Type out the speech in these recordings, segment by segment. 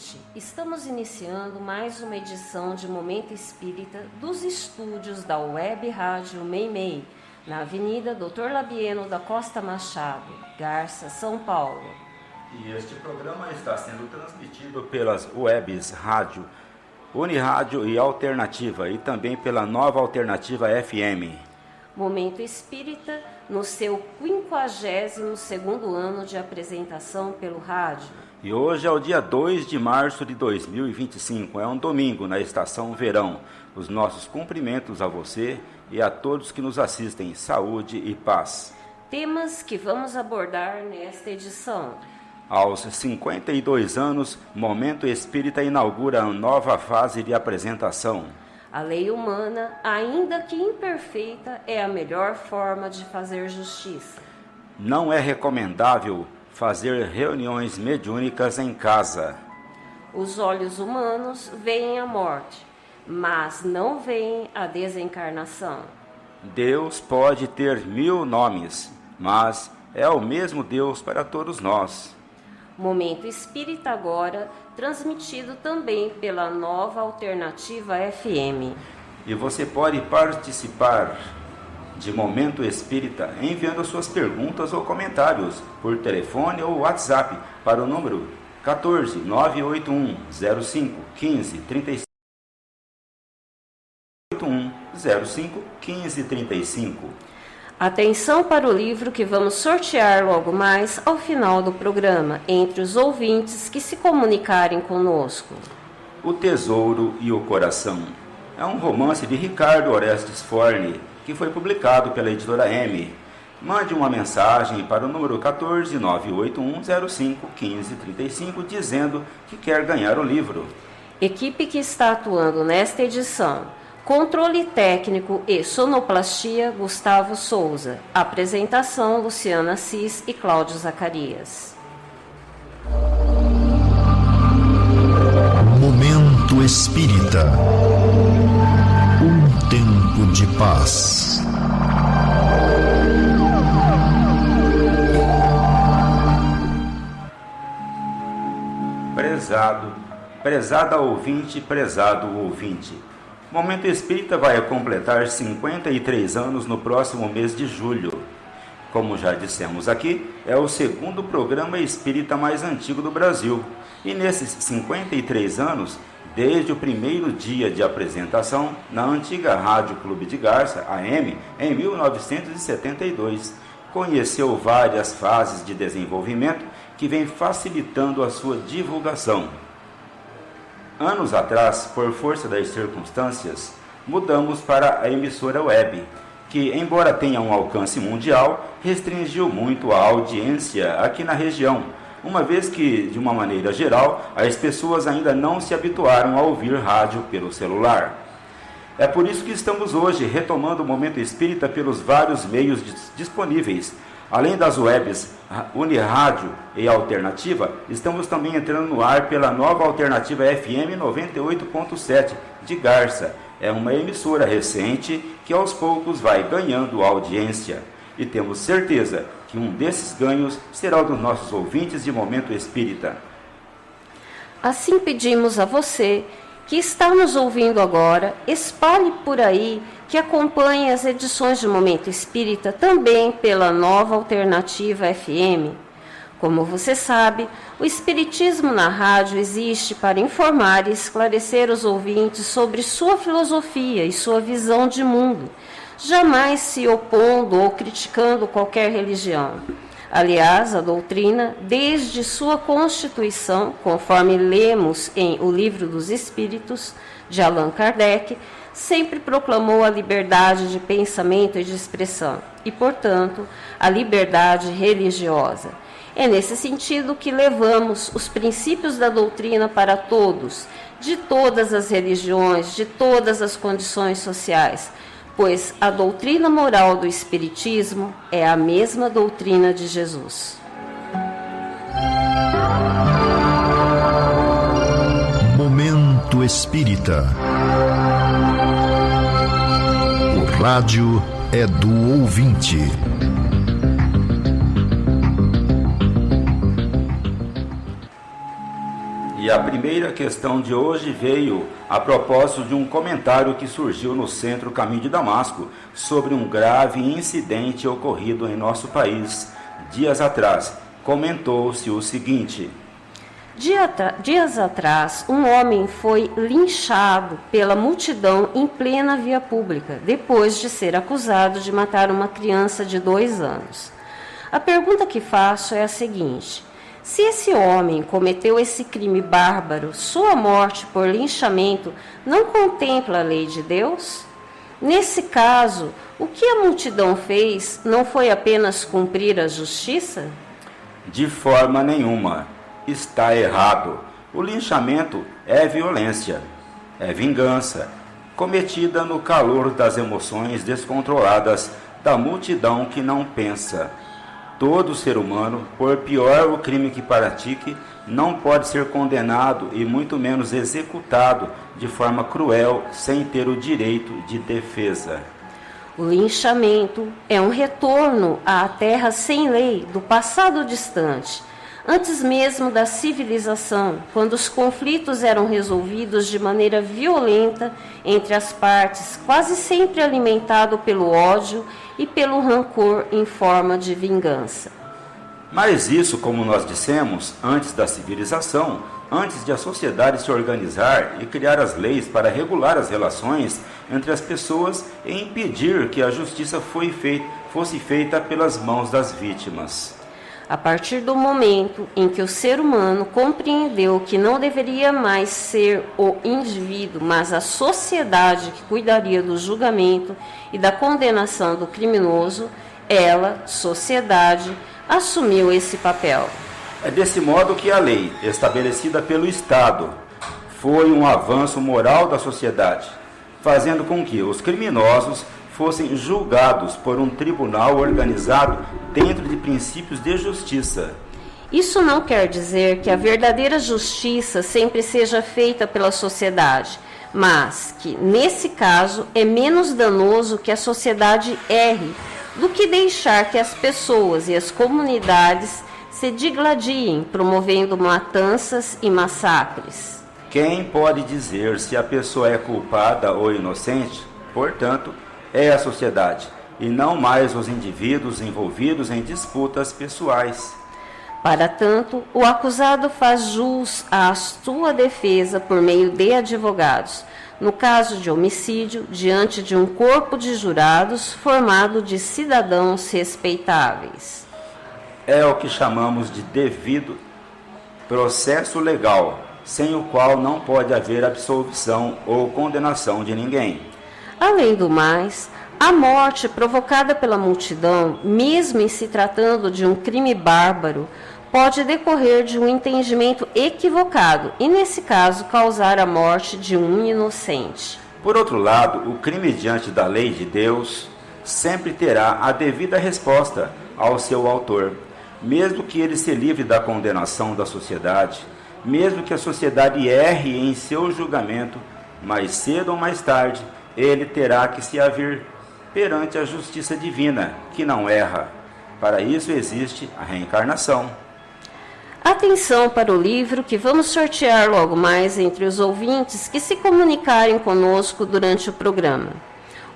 ouvinte, estamos iniciando mais uma edição de Momento Espírita dos estúdios da Web Rádio Meimei, na Avenida Dr. Labieno da Costa Machado, Garça, São Paulo. E este programa está sendo transmitido pelas webs Rádio Unirádio e Alternativa e também pela Nova Alternativa FM. Momento Espírita no seu 52º ano de apresentação pelo rádio. E hoje é o dia 2 de março de 2025, é um domingo na estação verão. Os nossos cumprimentos a você e a todos que nos assistem, saúde e paz. Temas que vamos abordar nesta edição. Aos 52 anos, Momento Espírita inaugura uma nova fase de apresentação. A lei humana, ainda que imperfeita, é a melhor forma de fazer justiça. Não é recomendável fazer reuniões mediúnicas em casa. Os olhos humanos veem a morte, mas não veem a desencarnação. Deus pode ter 1000 nomes, mas é o mesmo Deus para todos nós. Momento Espírita agora, transmitido também pela Nova Alternativa FM. E você pode participar de Momento Espírita enviando suas perguntas ou comentários por telefone ou WhatsApp para o número 14 981 05 15 35 05 15 35. Atenção para o livro que vamos sortear logo mais ao final do programa, entre os ouvintes que se comunicarem conosco. O Tesouro e o Coração é um romance de Ricardo Orestes Forni, que foi publicado pela editora M. Mande uma mensagem para o número 14 981 05 15 35 dizendo que quer ganhar o livro. Equipe que está atuando nesta edição: controle técnico e sonoplastia, Gustavo Souza. Apresentação, Luciana Assis e Cláudio Zacarias. Momento Espírita. Um tempo de paz. Prezada ouvinte, prezado ouvinte. Momento Espírita vai completar 53 anos no próximo mês de julho. Como já dissemos aqui, é o segundo programa espírita mais antigo do Brasil. E nesses 53 anos, desde o primeiro dia de apresentação, na antiga Rádio Clube de Garça, AM, em 1972, conheceu várias fases de desenvolvimento que vem facilitando a sua divulgação. Anos atrás, por força das circunstâncias, mudamos para a emissora web, que, embora tenha um alcance mundial, restringiu muito a audiência aqui na região, uma vez que, de uma maneira geral, as pessoas ainda não se habituaram a ouvir rádio pelo celular. É por isso que estamos hoje retomando o Momento Espírita pelos vários meios disponíveis. Além das webs Unirádio e Alternativa, estamos também entrando no ar pela Nova Alternativa FM 98.7 de Garça. É uma emissora recente que aos poucos vai ganhando audiência. E temos certeza que um desses ganhos será o dos nossos ouvintes de Momento Espírita. Assim pedimos a você que está nos ouvindo agora, espalhe por aí, que acompanhe as edições de Momento Espírita também pela Nova Alternativa FM. Como você sabe, o Espiritismo na rádio existe para informar e esclarecer os ouvintes sobre sua filosofia e sua visão de mundo, jamais se opondo ou criticando qualquer religião. Aliás, a doutrina, desde sua constituição, conforme lemos em O Livro dos Espíritos, de Allan Kardec, sempre proclamou a liberdade de pensamento e de expressão, e, portanto, a liberdade religiosa. É nesse sentido que levamos os princípios da doutrina para todos, de todas as religiões, de todas as condições sociais, pois a doutrina moral do Espiritismo é a mesma doutrina de Jesus. Momento Espírita. O rádio é do ouvinte. E a primeira questão de hoje veio a propósito de um comentário que surgiu no Centro Caminho de Damasco sobre um grave incidente ocorrido em nosso país dias atrás. Comentou-se o seguinte: Dias atrás, um homem foi linchado pela multidão em plena via pública, depois de ser acusado de matar uma criança de 2 anos. A pergunta que faço é a seguinte: se esse homem cometeu esse crime bárbaro, sua morte por linchamento não contempla a lei de Deus? Nesse caso, o que a multidão fez não foi apenas cumprir a justiça? De forma nenhuma. Está errado. O linchamento é violência, é vingança, cometida no calor das emoções descontroladas da multidão que não pensa. Todo ser humano, por pior o crime que pratique, não pode ser condenado e muito menos executado de forma cruel, sem ter o direito de defesa. O linchamento é um retorno à terra sem lei do passado distante, antes mesmo da civilização, quando os conflitos eram resolvidos de maneira violenta entre as partes, quase sempre alimentado pelo ódio e pelo rancor em forma de vingança. Mas isso, como nós dissemos, antes da civilização, antes de a sociedade se organizar e criar as leis para regular as relações entre as pessoas e impedir que a justiça fosse feita pelas mãos das vítimas. A partir do momento em que o ser humano compreendeu que não deveria mais ser o indivíduo, mas a sociedade que cuidaria do julgamento e da condenação do criminoso, ela, sociedade, assumiu esse papel. É desse modo que a lei, estabelecida pelo Estado, foi um avanço moral da sociedade, fazendo com que os criminosos fossem julgados por um tribunal organizado dentro de princípios de justiça. Isso não quer dizer que a verdadeira justiça sempre seja feita pela sociedade, mas que, nesse caso, é menos danoso que a sociedade erre do que deixar que as pessoas e as comunidades se digladiem, promovendo matanças e massacres. Quem pode dizer se a pessoa é culpada ou inocente? Portanto, é a sociedade, e não mais os indivíduos envolvidos em disputas pessoais. Para tanto, o acusado faz jus à sua defesa por meio de advogados, no caso de homicídio, diante de um corpo de jurados formado de cidadãos respeitáveis. É o que chamamos de devido processo legal, sem o qual não pode haver absolvição ou condenação de ninguém. Além do mais, a morte provocada pela multidão, mesmo em se tratando de um crime bárbaro, pode decorrer de um entendimento equivocado e, nesse caso, causar a morte de um inocente. Por outro lado, o crime diante da lei de Deus sempre terá a devida resposta ao seu autor, mesmo que ele se livre da condenação da sociedade, mesmo que a sociedade erre em seu julgamento, mais cedo ou mais tarde, ele terá que se haver perante a justiça divina, que não erra. Para isso existe a reencarnação. Atenção para o livro que vamos sortear logo mais entre os ouvintes que se comunicarem conosco durante o programa.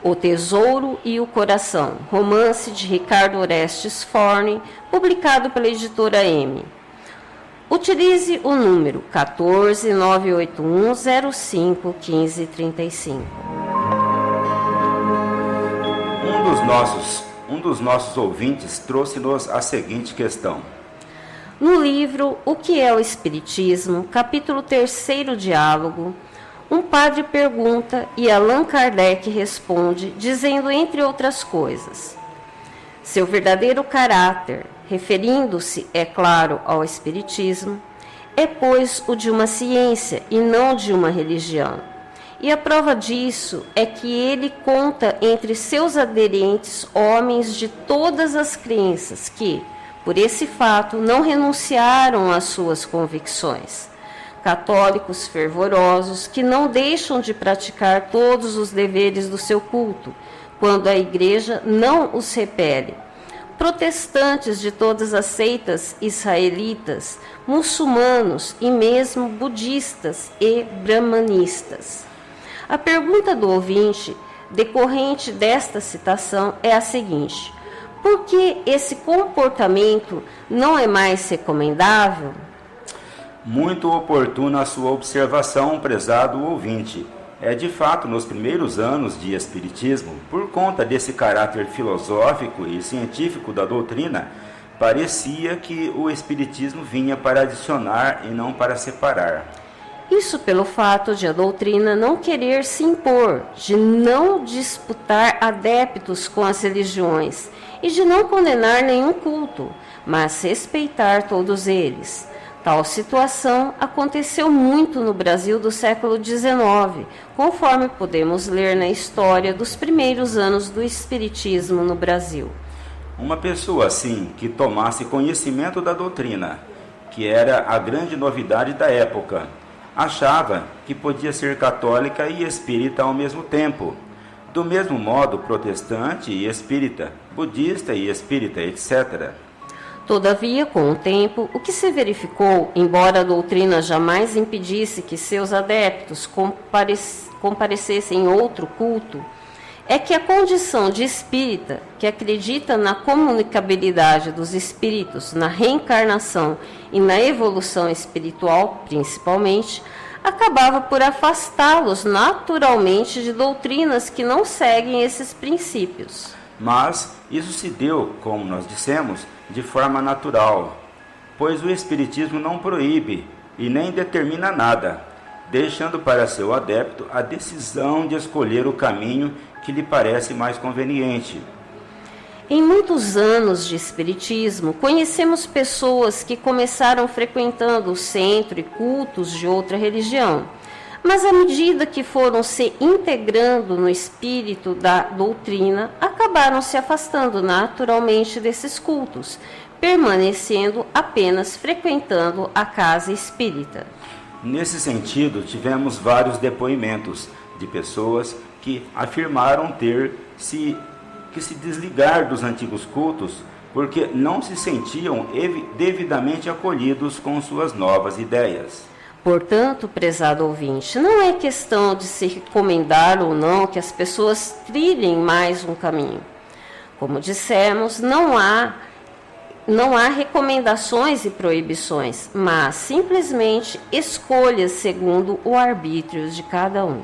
O Tesouro e o Coração, romance de Ricardo Orestes Forne, publicado pela editora M. Utilize o número 14981051535. Um dos nossos ouvintes trouxe-nos a seguinte questão. No livro O que é o Espiritismo, capítulo 3º Diálogo, um padre pergunta e Allan Kardec responde, dizendo, entre outras coisas, seu verdadeiro caráter, referindo-se, é claro, ao Espiritismo, é, pois, o de uma ciência e não de uma religião. E a prova disso é que ele conta entre seus aderentes homens de todas as crenças que, por esse fato, não renunciaram às suas convicções. Católicos fervorosos que não deixam de praticar todos os deveres do seu culto, quando a Igreja não os repele. protestantes de todas as seitas israelitas, muçulmanos e mesmo budistas e brahmanistas. A pergunta do ouvinte, decorrente desta citação, é a seguinte: por que esse comportamento não é mais recomendável? Muito oportuna a sua observação, prezado ouvinte. É de fato nos primeiros anos de Espiritismo, por conta desse caráter filosófico e científico da doutrina, parecia que o Espiritismo vinha para adicionar e não para separar. Isso pelo fato de a doutrina não querer se impor, de não disputar adeptos com as religiões e de não condenar nenhum culto, mas respeitar todos eles. Tal situação aconteceu muito no Brasil do século XIX, conforme podemos ler na história dos primeiros anos do Espiritismo no Brasil. Uma pessoa assim, que tomasse conhecimento da doutrina, que era a grande novidade da época, achava que podia ser católica e espírita ao mesmo tempo. Do mesmo modo, protestante e espírita, budista e espírita, etc. Todavia, com o tempo, o que se verificou, embora a doutrina jamais impedisse que seus adeptos comparecessem em outro culto, é que a condição de espírita, que acredita na comunicabilidade dos espíritos, na reencarnação e na evolução espiritual, principalmente, acabava por afastá-los naturalmente de doutrinas que não seguem esses princípios. Mas isso se deu, como nós dissemos, de forma natural, pois o Espiritismo não proíbe e nem determina nada, deixando para seu adepto a decisão de escolher o caminho que lhe parece mais conveniente. Em muitos anos de Espiritismo, conhecemos pessoas que começaram frequentando o centro e cultos de outra religião, mas à medida que foram se integrando no espírito da doutrina, acabaram se afastando naturalmente desses cultos, permanecendo apenas frequentando a casa espírita. Nesse sentido, tivemos vários depoimentos de pessoas que afirmaram ter que se desligar dos antigos cultos porque não se sentiam devidamente acolhidos com suas novas ideias. Portanto, prezado ouvinte, não é questão de se recomendar ou não que as pessoas trilhem mais um caminho. Como dissemos, não há recomendações e proibições, mas simplesmente escolhas segundo o arbítrio de cada um.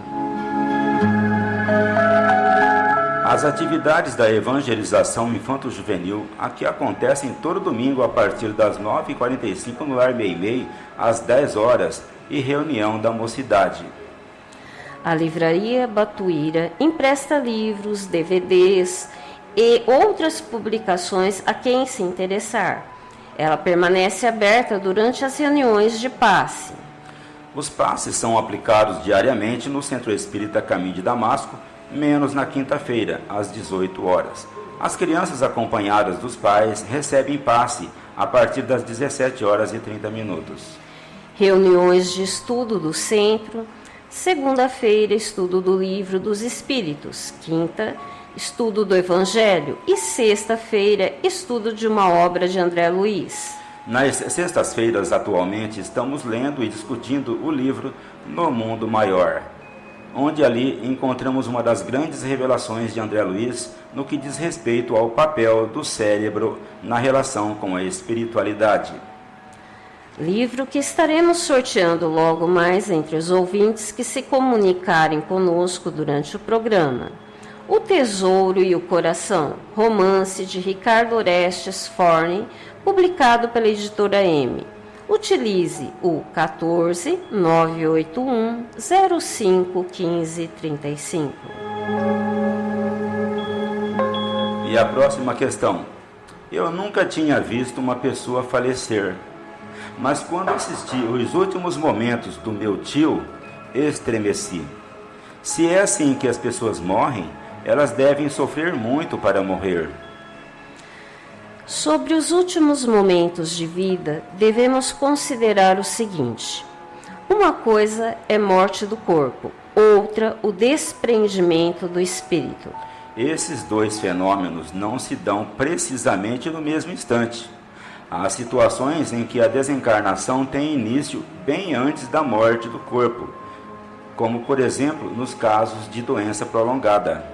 As atividades da evangelização infanto-juvenil aqui acontecem todo domingo a partir das 9h45 no Lar Meimei, às 10 horas, e reunião da mocidade. A Livraria Batuíra empresta livros, DVDs e outras publicações a quem se interessar. Ela permanece aberta durante as reuniões de passe. Os passes são aplicados diariamente no Centro Espírita Caminho de Damasco, menos na quinta-feira, às 18 horas. As crianças acompanhadas dos pais recebem passe a partir das 17 horas e 30 minutos. Reuniões de estudo do centro. Segunda-feira, estudo do Livro dos Espíritos. Quinta, estudo do Evangelho. E sexta-feira, estudo de uma obra de André Luiz. Nas sextas-feiras, atualmente, estamos lendo e discutindo o livro No Mundo Maior, onde ali encontramos uma das grandes revelações de André Luiz no que diz respeito ao papel do cérebro na relação com a espiritualidade. Livro que estaremos sorteando logo mais entre os ouvintes que se comunicarem conosco durante o programa. O Tesouro e o Coração, romance de Ricardo Orestes Forney, publicado pela editora M. Utilize o 14 981 05 15 35. E a próxima questão. Eu nunca tinha visto uma pessoa falecer, mas quando assisti os últimos momentos do meu tio, estremeci. Se é assim que as pessoas morrem, elas devem sofrer muito para morrer. Sobre os últimos momentos de vida, devemos considerar o seguinte: uma coisa é morte do corpo, outra o desprendimento do espírito. esses dois fenômenos não se dão precisamente no mesmo instante. Há situações em que a desencarnação tem início bem antes da morte do corpo, como, por exemplo, nos casos de doença prolongada.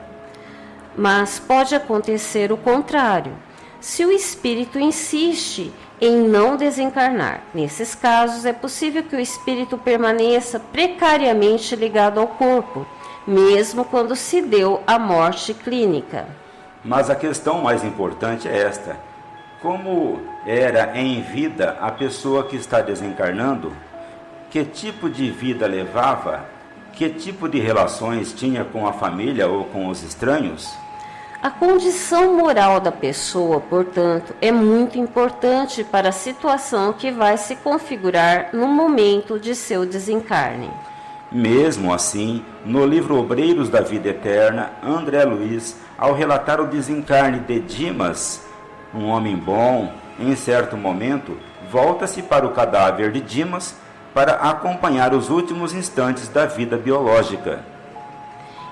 Mas pode acontecer o contrário, se o espírito insiste em não desencarnar. Nesses casos, é possível que o espírito permaneça precariamente ligado ao corpo, mesmo quando se deu a morte clínica. Mas a questão mais importante é esta: como era em vida a pessoa que está desencarnando? Que tipo de vida levava? Que tipo de relações tinha com a família ou com os estranhos? A condição moral da pessoa, portanto, é muito importante para a situação que vai se configurar no momento de seu desencarne. Mesmo assim, no livro Obreiros da Vida Eterna, André Luiz, ao relatar o desencarne de Dimas, um homem bom, em certo momento, volta-se para o cadáver de Dimas para acompanhar os últimos instantes da vida biológica.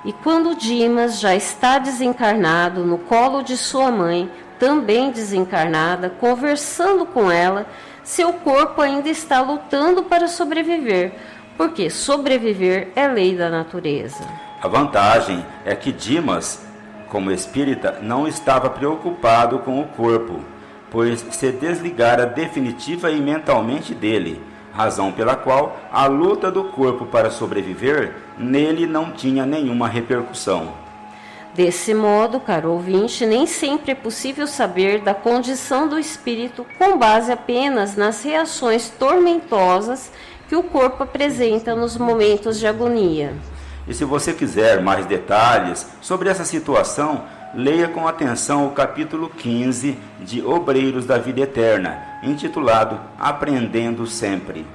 E quando Dimas já está desencarnado no colo de sua mãe, também desencarnada, conversando com ela, seu corpo ainda está lutando para sobreviver, porque sobreviver é lei da natureza. A vantagem é que Dimas, como espírita, não estava preocupado com o corpo, pois se desligara definitiva e mentalmente dele, razão pela qual a luta do corpo para sobreviver nele não tinha nenhuma repercussão. Desse modo, caro ouvinte, nem sempre é possível saber da condição do espírito com base apenas nas reações tormentosas que o corpo apresenta nos momentos de agonia. E se você quiser mais detalhes sobre essa situação, leia com atenção o capítulo 15 de Obreiros da Vida Eterna, intitulado Aprendendo Sempre.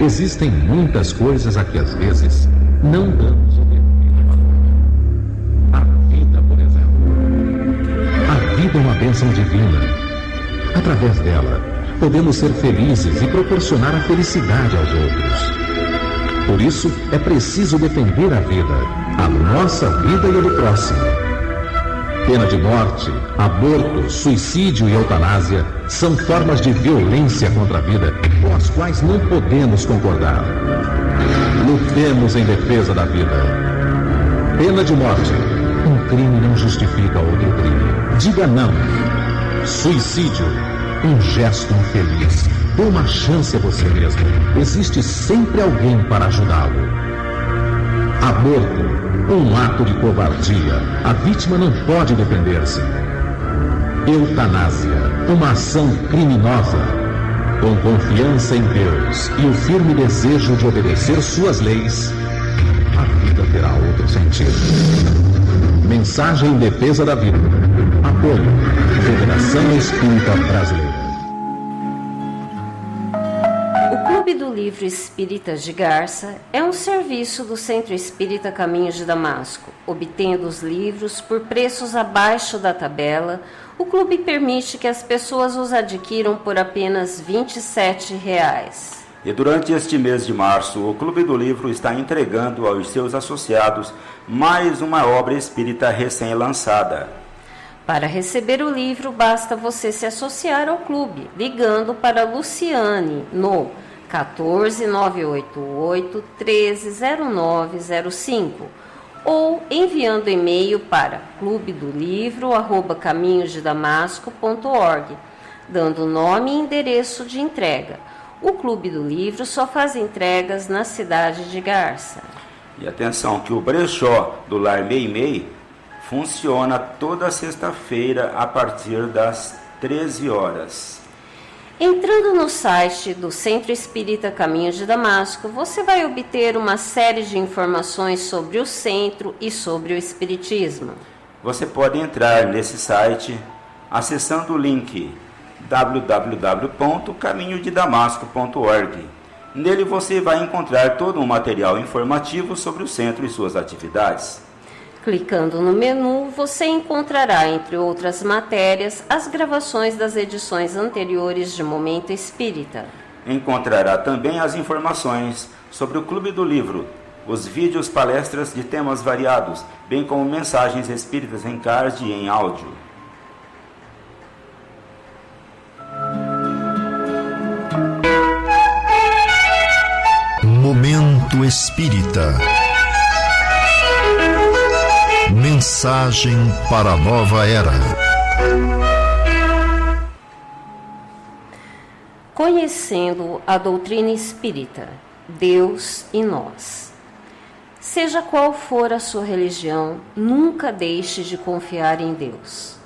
Existem muitas coisas a que às vezes não damos o devido valor. A vida, por exemplo. A vida é uma bênção divina. Através dela, podemos ser felizes e proporcionar a felicidade aos outros. Por isso, é preciso defender a vida, a nossa vida e a do próximo. Pena de morte, aborto, suicídio e eutanásia são formas de violência contra a vida com as quais não podemos concordar. Lutemos em defesa da vida. Pena de morte. Um crime não justifica outro crime. Diga não. Suicídio. Um gesto infeliz. Dê uma chance a você mesmo. Existe sempre alguém para ajudá-lo. Aborto, um ato de covardia. A vítima não pode defender-se. Eutanásia, uma ação criminosa. Com confiança em Deus e o firme desejo de obedecer suas leis, a vida terá outro sentido. Mensagem em defesa da vida. Apoio. Federação Espírita Brasileira. O Clube do Livro Espírita de Garça é um serviço do Centro Espírita Caminho de Damasco. Obtendo os livros por preços abaixo da tabela, o clube permite que as pessoas os adquiram por apenas R$ 27. E durante este mês de março, o Clube do Livro está entregando aos seus associados mais uma obra espírita recém-lançada. Para receber o livro, basta você se associar ao clube, ligando para Luciane no 14988 130905 ou enviando e-mail para clubedomlivro@caminhosdedamasco.org, dando nome e endereço de entrega. O Clube do Livro só faz entregas na cidade de Garça. E atenção que o brechó do Lar Meimei funciona toda sexta-feira a partir das 13 horas. Entrando no site do Centro Espírita Caminho de Damasco, você vai obter uma série de informações sobre o centro e sobre o espiritismo. Você pode entrar nesse site acessando o link www.caminhodedamasco.org. Nele você vai encontrar todo um material informativo sobre o centro e suas atividades. Clicando no menu, você encontrará, entre outras matérias, as gravações das edições anteriores de Momento Espírita. Encontrará também as informações sobre o Clube do Livro, os vídeos palestras de temas variados, bem como mensagens espíritas em card e em áudio. Momento Espírita. Mensagem para a nova era. Conhecendo a doutrina espírita, Deus e nós. Seja qual for a sua religião, nunca deixe de confiar em Deus.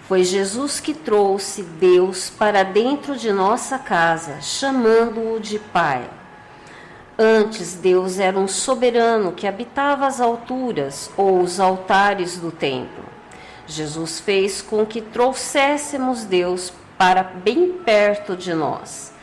Foi Jesus que trouxe Deus para dentro de nossa casa, chamando-o de Pai. Antes, Deus era um soberano que habitava as alturas ou os altares do templo. Jesus fez com que trouxéssemos Deus para bem perto de nós,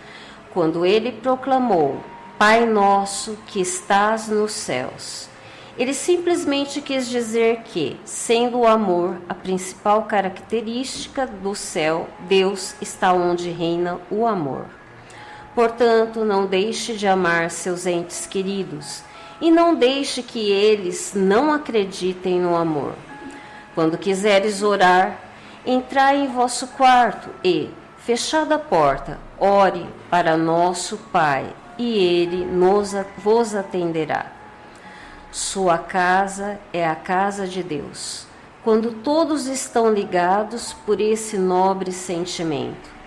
quando ele proclamou: Pai nosso que estás nos céus. Ele simplesmente quis dizer que, sendo o amor a principal característica do céu, Deus está onde reina o amor. Portanto, não deixe de amar seus entes queridos e não deixe que eles não acreditem no amor. Quando quiseres orar, entrai em vosso quarto e, fechada a porta, ore para nosso Pai, e Ele vos atenderá. Sua casa é a casa de Deus, quando todos estão ligados por esse nobre sentimento.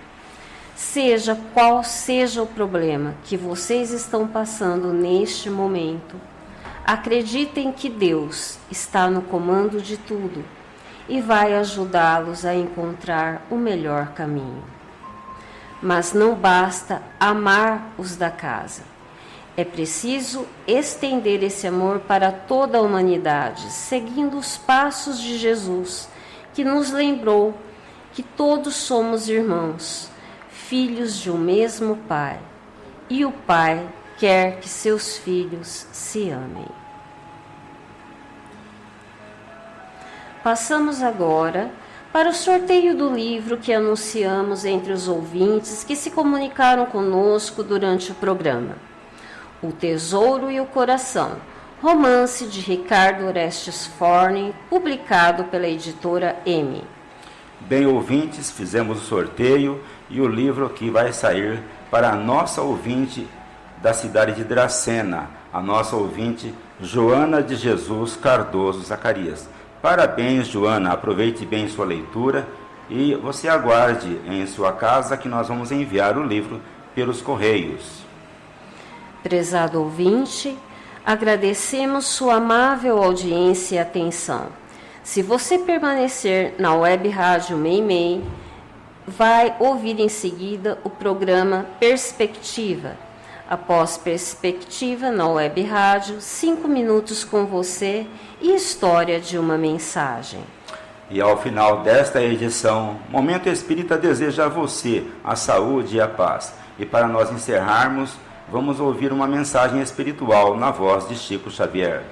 Seja qual seja o problema que vocês estão passando neste momento, acreditem que Deus está no comando de tudo e vai ajudá-los a encontrar o melhor caminho. Mas não basta amar os da casa. É preciso estender esse amor para toda a humanidade, seguindo os passos de Jesus, que nos lembrou que todos somos irmãos, filhos de um mesmo Pai, e o Pai quer que seus filhos se amem. Passamos agora para o sorteio do livro que anunciamos entre os ouvintes que se comunicaram conosco durante o programa. O Tesouro e o Coração, romance de Ricardo Orestes Forne, publicado pela editora M. Bem, ouvintes, fizemos o sorteio e o livro que vai sair para a nossa ouvinte da cidade de Dracena, a nossa ouvinte Joana de Jesus Cardoso Zacarias. Parabéns, Joana, aproveite bem sua leitura e você aguarde em sua casa que nós vamos enviar o livro pelos correios. Prezado ouvinte, agradecemos sua amável audiência e atenção. Se você permanecer na web rádio Meimei, vai ouvir em seguida o programa Perspectiva. Após Perspectiva, na web rádio, 5 minutos com você e história de uma mensagem. E ao final desta edição, Momento Espírita deseja a você a saúde e a paz. E para nós encerrarmos, vamos ouvir uma mensagem espiritual na voz de Chico Xavier.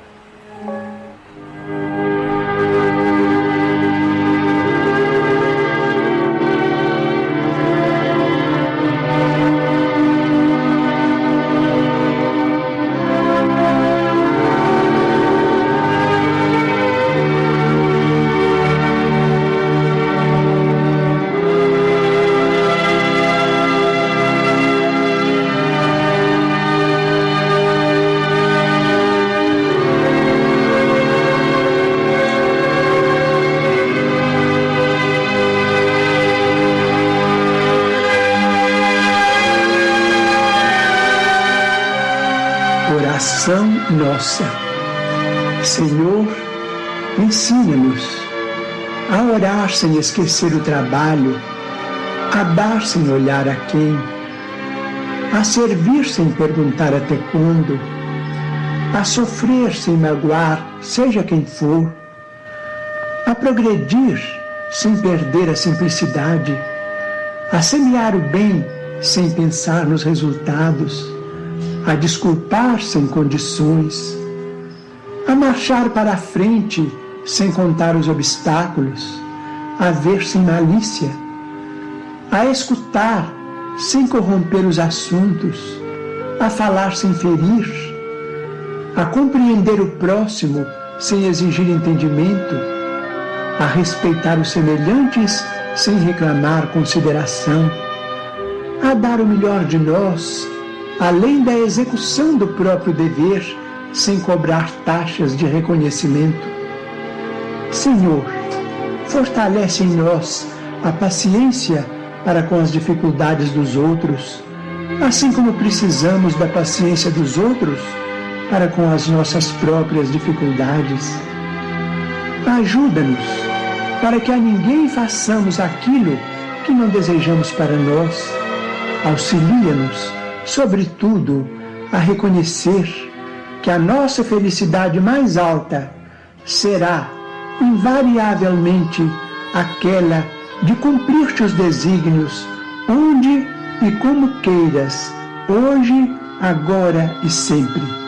Oração nossa. Senhor, ensina-nos a orar sem esquecer o trabalho, a dar sem olhar a quem, a servir sem perguntar até quando, a sofrer sem magoar, seja quem for, a progredir sem perder a simplicidade, a semear o bem sem pensar nos resultados, a desculpar sem condições, a marchar para a frente sem contar os obstáculos, a ver sem malícia, a escutar sem corromper os assuntos, a falar sem ferir, a compreender o próximo sem exigir entendimento, a respeitar os semelhantes sem reclamar consideração, a dar o melhor de nós, além da execução do próprio dever, sem cobrar taxas de reconhecimento. Senhor, fortalece em nós a paciência para com as dificuldades dos outros, assim como precisamos da paciência dos outros para com as nossas próprias dificuldades. Ajuda-nos para que a ninguém façamos aquilo que não desejamos para nós. Auxilia-nos, sobretudo, a reconhecer que a nossa felicidade mais alta será, invariavelmente, aquela de cumprir teus desígnios, onde e como queiras, hoje, agora e sempre.